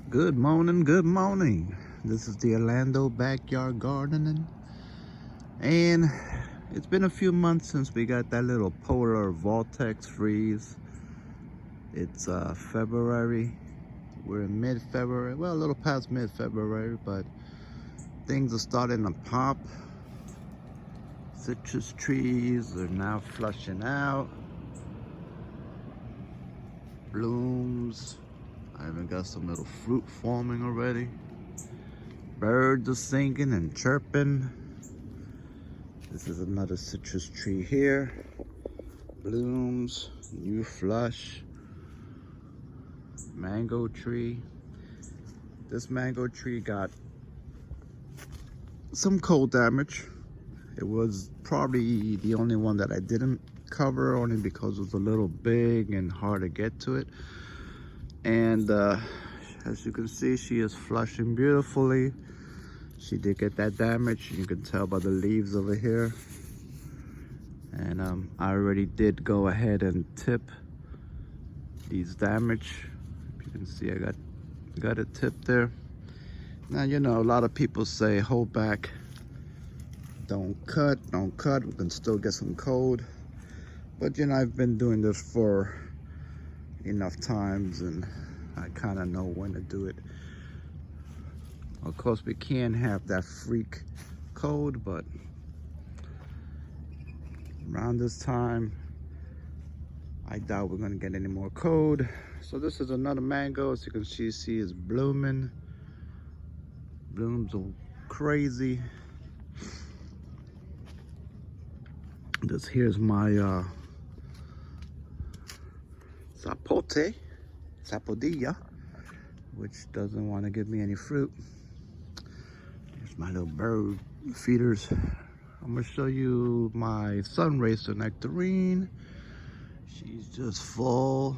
Good morning, good morning. This is the Orlando Backyard Gardening. And it's been a few months since we got that little polar vortex freeze. It's February. We're in mid-February. Well, a little past mid-February, but things are starting to pop. Citrus trees are now flushing out. Blooms. I even got some little fruit forming already. Birds are singing and chirping. This is another citrus tree here. Blooms, new flush. Mango tree. This mango tree got some cold damage. It was probably the only one that I didn't cover, only because it was a little big and hard to get to it. And as you can see, she is flushing beautifully. She did get that damage. You can tell by the leaves over here. And I already did go ahead and tip these damage. You can see I got a tip there. Now, you know, a lot of people say hold back, don't cut. We can still get some cold. But you know, I've been doing this for enough times and I kind of know when to do it. Of course, we can't have that freak cold, but around this time I doubt we're gonna get any more cold. So this is another mango. As you can see is blooming. Blooms are crazy. This here's my sapodilla, which doesn't want to give me any fruit. Here's my little bird feeders. I'm gonna show you my sun racer nectarine. She's just full.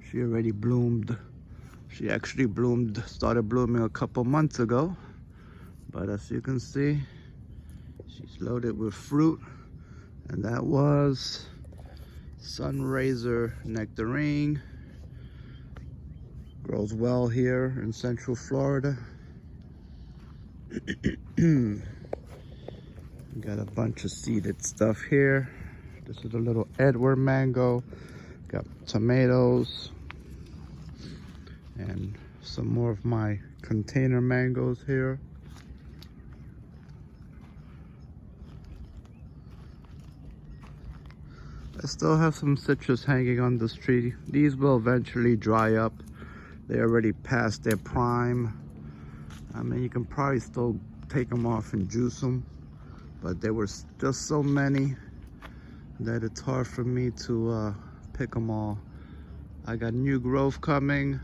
She already bloomed. She actually started blooming a couple months ago. But as you can see, she's loaded with fruit. And that was Sunraiser nectarine. Grows well here in Central Florida. Got a bunch of seeded stuff here. This is a little Edward mango. Got tomatoes and some more of my container mangoes here. I still have some citrus hanging on this tree. These will eventually dry up. They already passed their prime. I mean, you can probably still take them off and juice them, but there were just so many that it's hard for me to pick them all. I got new growth coming.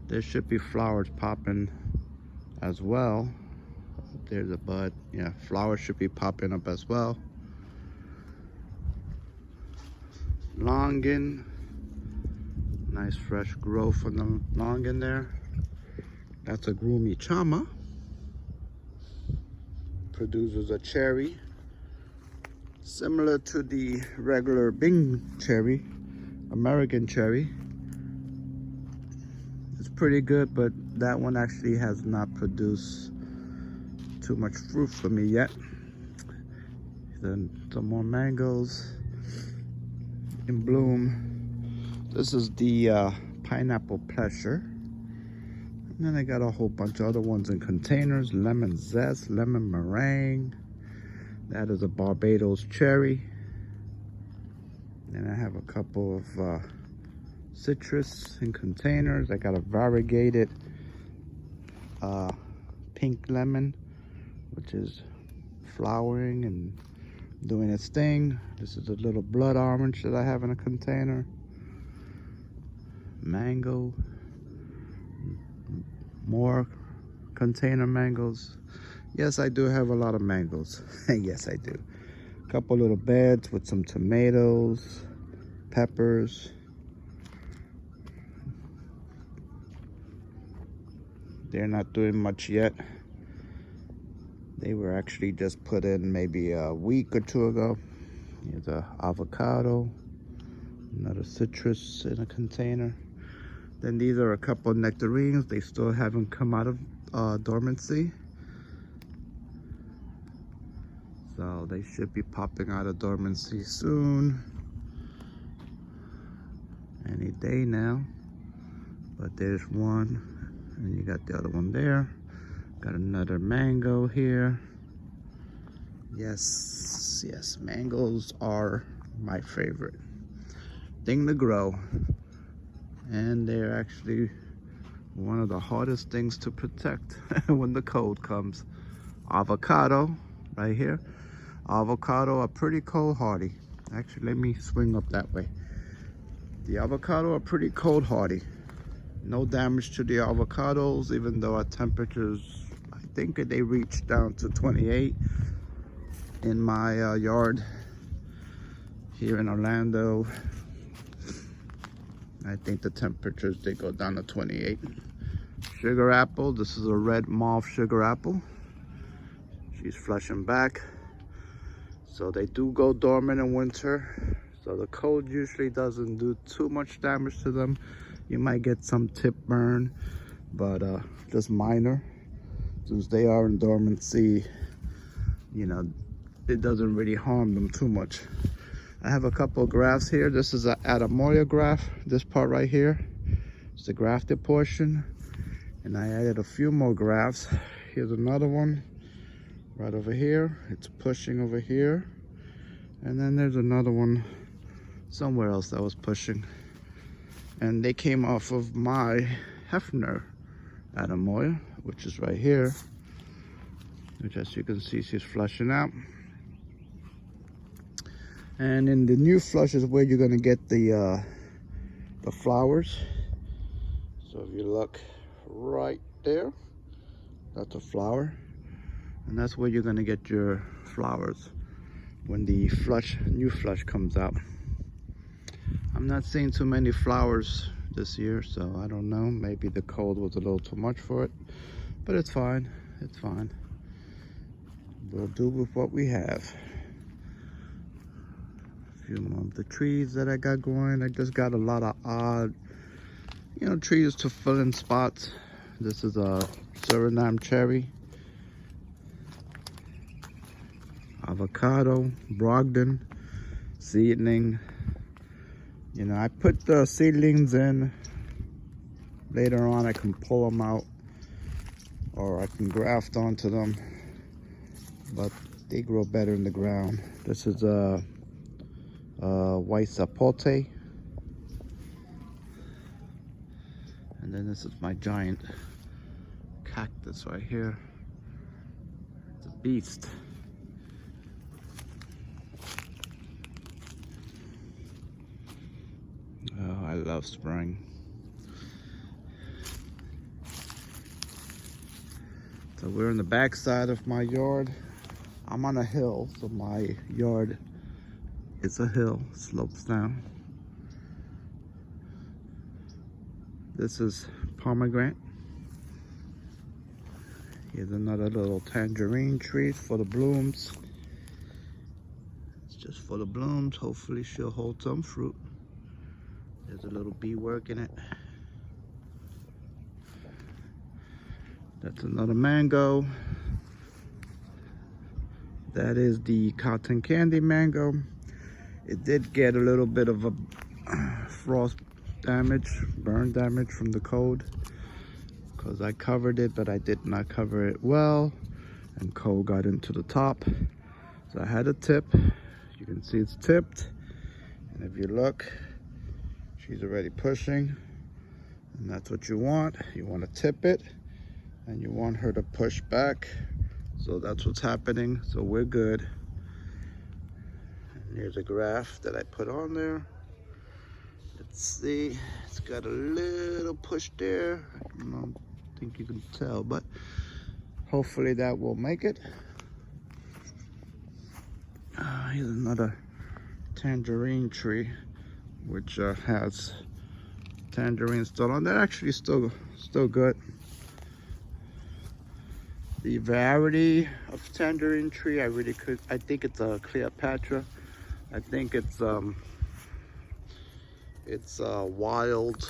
There should be flowers popping as well. There's a bud. Yeah, flowers should be popping up as well. Longan. Nice fresh growth on the longan there. That's a Grumi Chama. Produces a cherry similar to the regular Bing cherry, American cherry. It's pretty good, but that one actually has not produced too much fruit for me yet. Then some more mangoes in bloom. This is the Pineapple Pleasure. And then I got a whole bunch of other ones in containers. Lemon zest, lemon meringue. That is a Barbados cherry. And I have a couple of citrus in containers. I got a variegated pink lemon, which is flowering and doing its thing. This is a little blood orange that I have in a container. Mango. More container mangoes. Yes, I do have a lot of mangoes. Yes, I do. A couple little beds with some tomatoes, peppers. They're not doing much yet. They were actually just put in maybe a week or two ago. Here's an avocado, another citrus in a container. Then these are a couple of nectarines. They still haven't come out of dormancy. So they should be popping out of dormancy soon. Any day now. But there's one. And you got the other one there. Got another mango here. Yes, yes, mangoes are my favorite thing to grow. And they're actually one of the hardest things to protect when the cold comes. Avocado, right here. Avocado are pretty cold hardy. Actually, let me swing up that way. The avocado are pretty cold hardy. No damage to the avocados, even though our temperatures, I think they reach down to 28 in my yard here in Orlando. I think the temperatures, they go down to 28. Sugar apple, this is a red mauve sugar apple. She's flushing back. So they do go dormant in winter. So the cold usually doesn't do too much damage to them. You might get some tip burn, but just minor. Since they are in dormancy, you know, it doesn't really harm them too much. I have a couple of grafts here. This is an Adamoya graft, this part right here. It's the grafted portion. And I added a few more grafts. Here's another one right over here. It's pushing over here. And then there's another one somewhere else that was pushing. And they came off of my Hefner Adamoya, which is right here. Which, as you can see, she's flushing out. And in the new flush is where you're gonna get the flowers. So if you look right there, that's a flower. And that's where you're gonna get your flowers when the new flush comes out. I'm not seeing too many flowers this year, so I don't know. Maybe the cold was a little too much for it, but it's fine. It's fine. We'll do with what we have. A few more of the trees that I got going. I just got a lot of odd, you know, trees to fill in spots. This is a Suriname cherry, avocado, Brogdon, seedling. You know, I put the seedlings in. Later on, I can pull them out, or I can graft onto them. But they grow better in the ground. This is a white sapote. And then this is my giant cactus right here. It's a beast. Oh, I love spring. So we're in the back side of my yard. I'm on a hill, so my yard is a hill, slopes down. This is pomegranate. Here's another little tangerine tree for the blooms. It's just for the blooms. Hopefully she'll hold some fruit. There's a little bee working it. That's another mango. That is the cotton candy mango. It did get a little bit of a frost damage, burn damage from the cold, because I covered it, but I did not cover it well, and cold got into the top. So I had a tip. You can see it's tipped, and if you look, she's already pushing, and that's what you want. You want to tip it, and you want her to push back. So that's what's happening. So we're good. And here's a graft that I put on there. Let's see. It's got a little push there. I don't think you can tell, but hopefully that will make it. Here's another tangerine tree, which has tangerine still on. They're actually still good. The variety of tangerine tree, I think it's a Cleopatra. I think it's wild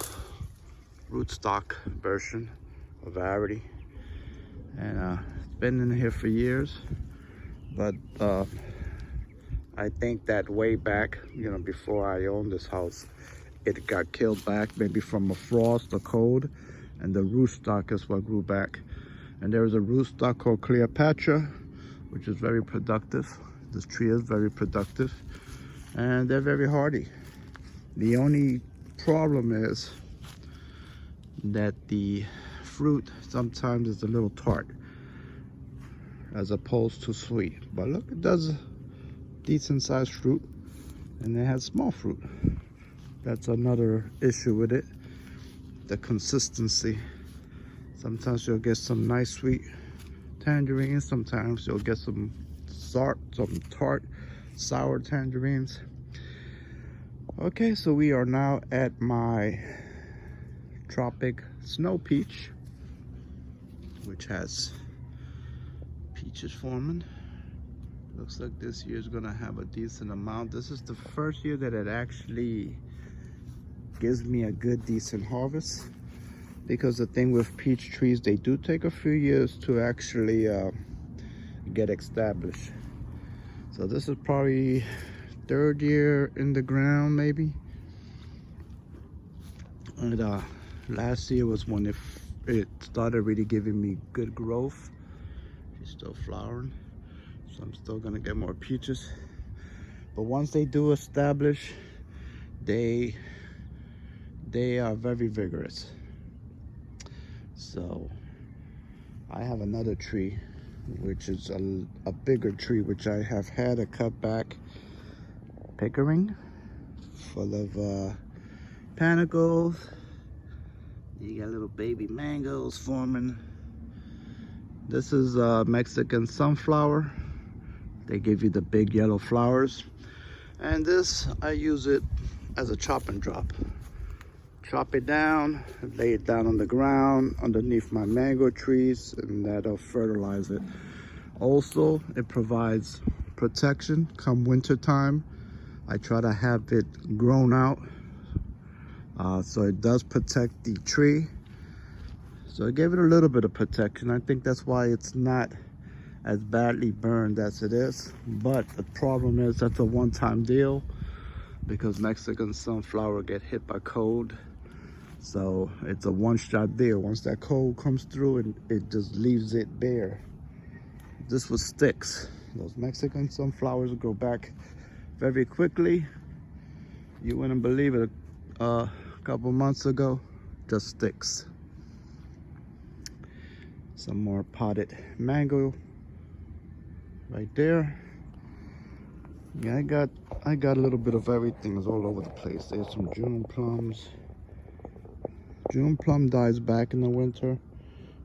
rootstock version, a variety. And it's been in here for years, but I think that way back, before I owned this house, it got killed back, maybe from a frost or cold, and the rootstock is what grew back. And there is a rootstock called Cleopatra, which is very productive. This tree is very productive, and they're very hardy. The only problem is that the fruit sometimes is a little tart as opposed to sweet. But look, it does decent sized fruit, and it has small fruit. That's another issue with it, the consistency. Sometimes you'll get some nice sweet tangerines, sometimes you'll get some tart, sour tangerines. Okay, so we are now at my tropic snow peach, which has peaches forming. Looks like this year is gonna have a decent amount. This is the first year that it actually gives me a good decent harvest, because the thing with peach trees, they do take a few years to actually get established. So this is probably third year in the ground maybe. And last year was when it started really giving me good growth. She's still flowering, so I'm still gonna get more peaches. But once they do establish, they are very vigorous. So I have another tree, which is a bigger tree, which I have had a cut back Pickering, full of panicles. You got little baby mangoes forming. This is Mexican sunflower. They give you the big yellow flowers. And this, I use it as a chop and drop. Chop it down, lay it down on the ground underneath my mango trees, and that'll fertilize it. Also, it provides protection come winter time. I try to have it grown out, so it does protect the tree. So I gave it a little bit of protection. I think that's why it's not as badly burned as it is. But the problem is that's a one-time deal, because Mexican sunflower get hit by cold. So it's a one-shot deal. Once that cold comes through, and it just leaves it bare. This was sticks. Those Mexican sunflowers grow back very quickly. You wouldn't believe it. A couple months ago, just sticks. Some more potted mango right there. Yeah, I got a little bit of everything. It's all over the place. There's some June plums. June plum dies back in the winter,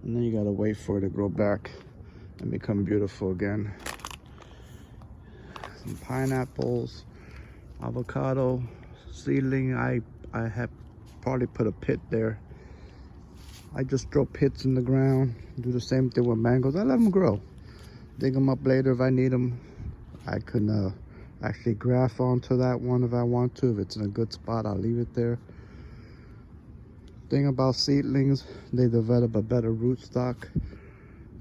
and then you gotta wait for it to grow back and become beautiful again. Some pineapples, avocado, seedling. I have probably put a pit there. I just throw pits in the ground. Do the same thing with mangoes. I let them grow. Dig them up later if I need them. I can actually graft onto that one if I want to. If it's in a good spot, I'll leave it there. Thing about seedlings, they develop a better rootstock.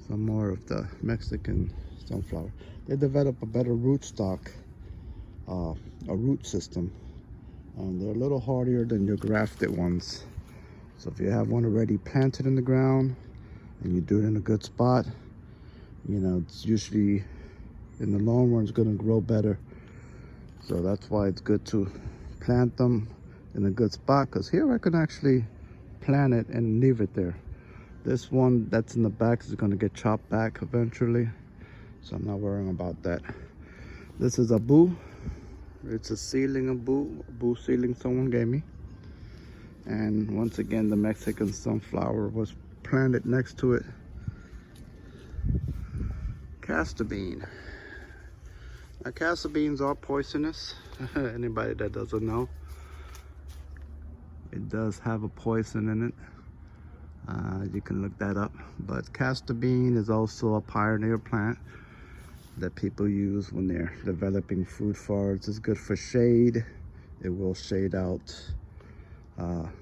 Some more of the Mexican sunflower. They develop a better rootstock, a root system, and they're a little hardier than your grafted ones. So if you have one already planted in the ground and you do it in a good spot, it's usually in the long run it's going to grow better. So that's why it's good to plant them in a good spot, because here I can actually plant it and leave it there. This one that's in the back is going to get chopped back eventually, so I'm not worrying about that. This is a boo. It's a seedling, a boo seedling someone gave me. And once again, the Mexican sunflower was planted next to it. Castor bean. Now, castor beans are poisonous. Anybody that doesn't know, it does have a poison in it. You can look that up. But castor bean is also a pioneer plant that people use when they're developing food forests. It's good for shade. It will shade out,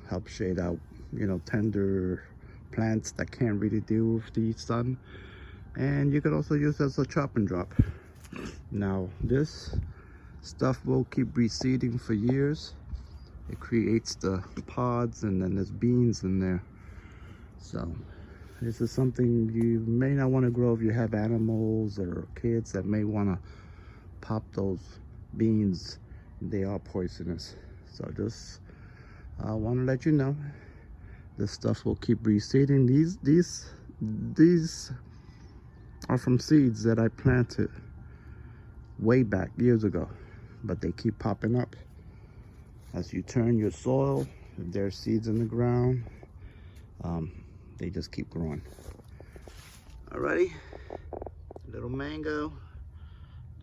help shade out you know, tender plants that can't really deal with the sun. And you could also use it as a chop and drop. Now this stuff will keep reseeding for years. It creates the pods, and then there's beans in there. So this is something you may not want to grow if you have animals or kids that may want to pop those beans. They are poisonous. So just I want to let you know, this stuff will keep reseeding. These are from seeds that I planted way back years ago, but they keep popping up. As you turn your soil, if there's seeds in the ground, they just keep growing. Alrighty, little mango,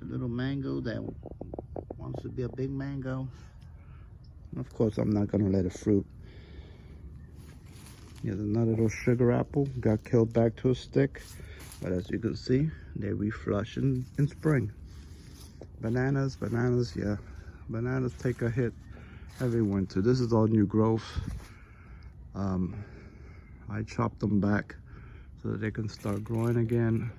the little mango that wants to be a big mango. Of course, I'm not gonna let it fruit. Here's another little sugar apple, got killed back to a stick, but as you can see, they reflush in spring. Bananas, yeah, bananas take a hit every winter. This is all new growth. I chopped them back so that they can start growing again.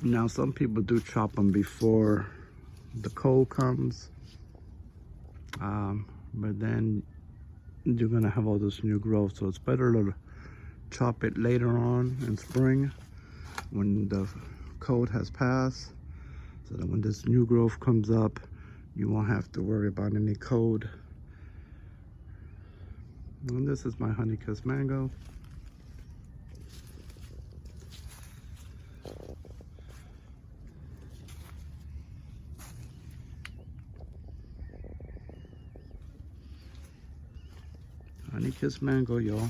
Now some people do chop them before the cold comes, but then you're gonna have all this new growth, so it's better to chop it later on in spring when the cold has passed, so that when this new growth comes up, you won't have to worry about any cold. And this is my Honeykiss mango. Honeykiss mango, y'all.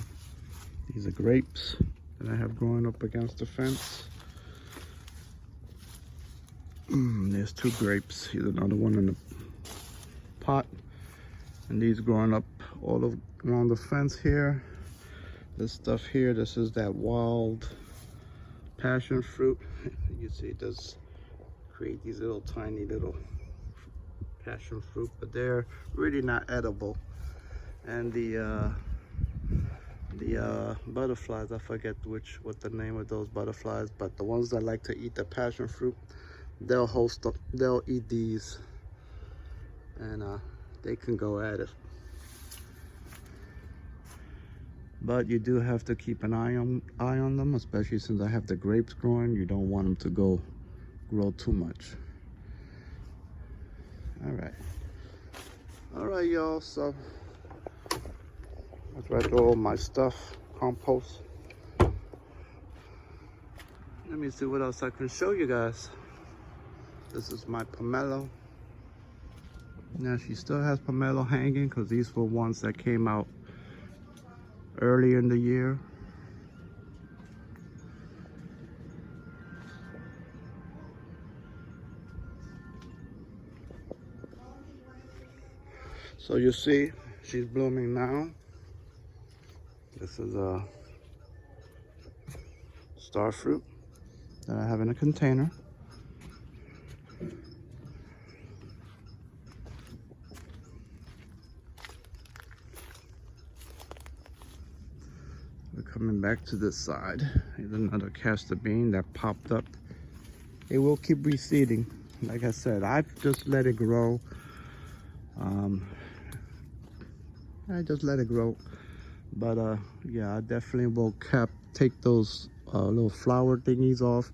These are grapes that I have growing up against the fence. There's 2 grapes. Here's another one in the pot. And these growing up all around the fence here. This stuff here, this is that wild passion fruit. You see it does create these little tiny little passion fruit, but they're really not edible. And the butterflies, I forget what the name of those butterflies, but the ones that like to eat the passion fruit, they'll eat these, and they can go at it. But you do have to keep an eye on them, especially since I have the grapes growing. You don't want them to grow too much. All right, y'all. So that's where I throw all my stuff, compost. Let me see what else I can show you guys. This is my pomelo. Now she still has pomelo hanging because these were ones that came out early in the year. So you see, she's blooming now. This is a star fruit that I have in a container. We're coming back to this side. Here's another castor bean that popped up. It will keep reseeding. Like I said, I've just let it grow. I just let it grow. But yeah, I definitely will take those little flower thingies off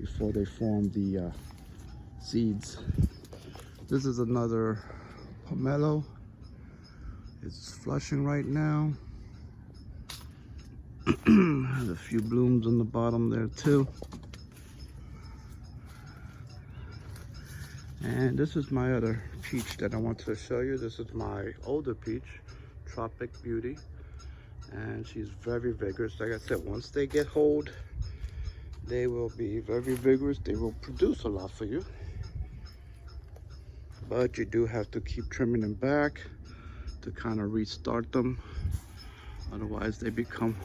before they form the seeds. This is another pomelo. It's flushing right now. There's a few blooms on the bottom there too. And this is my other peach that I wanted to show you. This is my older peach, Tropic Beauty. And she's very vigorous. Like I said, once they get hold, they will be very vigorous. They will produce a lot for you. But you do have to keep trimming them back to kind of restart them. Otherwise, they become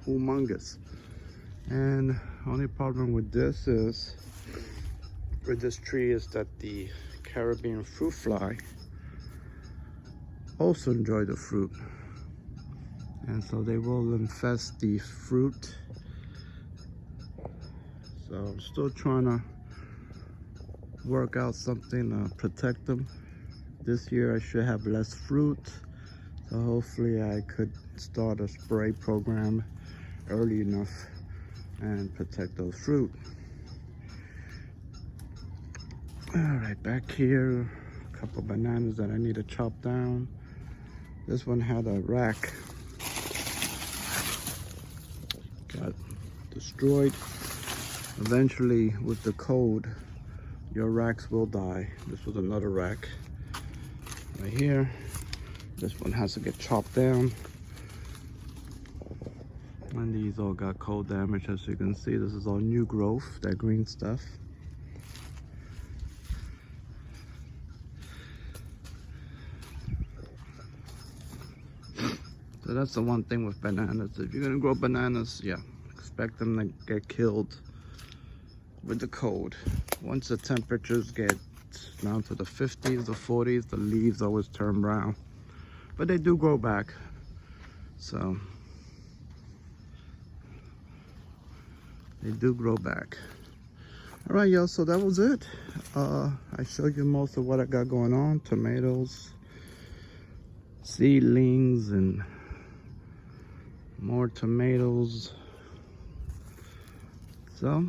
humongous. And only problem with this tree is that the Caribbean fruit fly also enjoy the fruit. And so they will infest the fruit. So I'm still trying to work out something to protect them. This year I should have less fruit. So hopefully I could start a spray program early enough and protect those fruit. All right, back here, a couple bananas that I need to chop down. This one had a rack, got destroyed. Eventually, with the cold, your racks will die. This was another rack right here. This one has to get chopped down. And these all got cold damage, as you can see. This is all new growth, that green stuff. So that's the one thing with bananas. If you're gonna grow bananas, yeah, expect them to get killed with the cold. Once the temperatures get down to the 50s, the 40s, the leaves always turn brown. But they do grow back. So they do grow back. All right, y'all, so that was it. I showed you most of what I got going on. Tomatoes, seedlings, and more tomatoes. So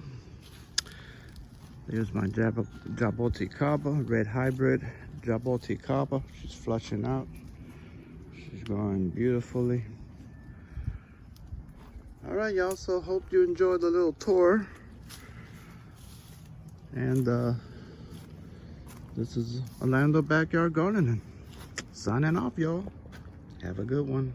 there's my Jaboticaba, red hybrid Jaboticaba. She's flushing out. She's growing beautifully. All right, y'all, so hope you enjoyed the little tour. And this is Orlando Backyard Gardening. Signing off, y'all. Have a good one.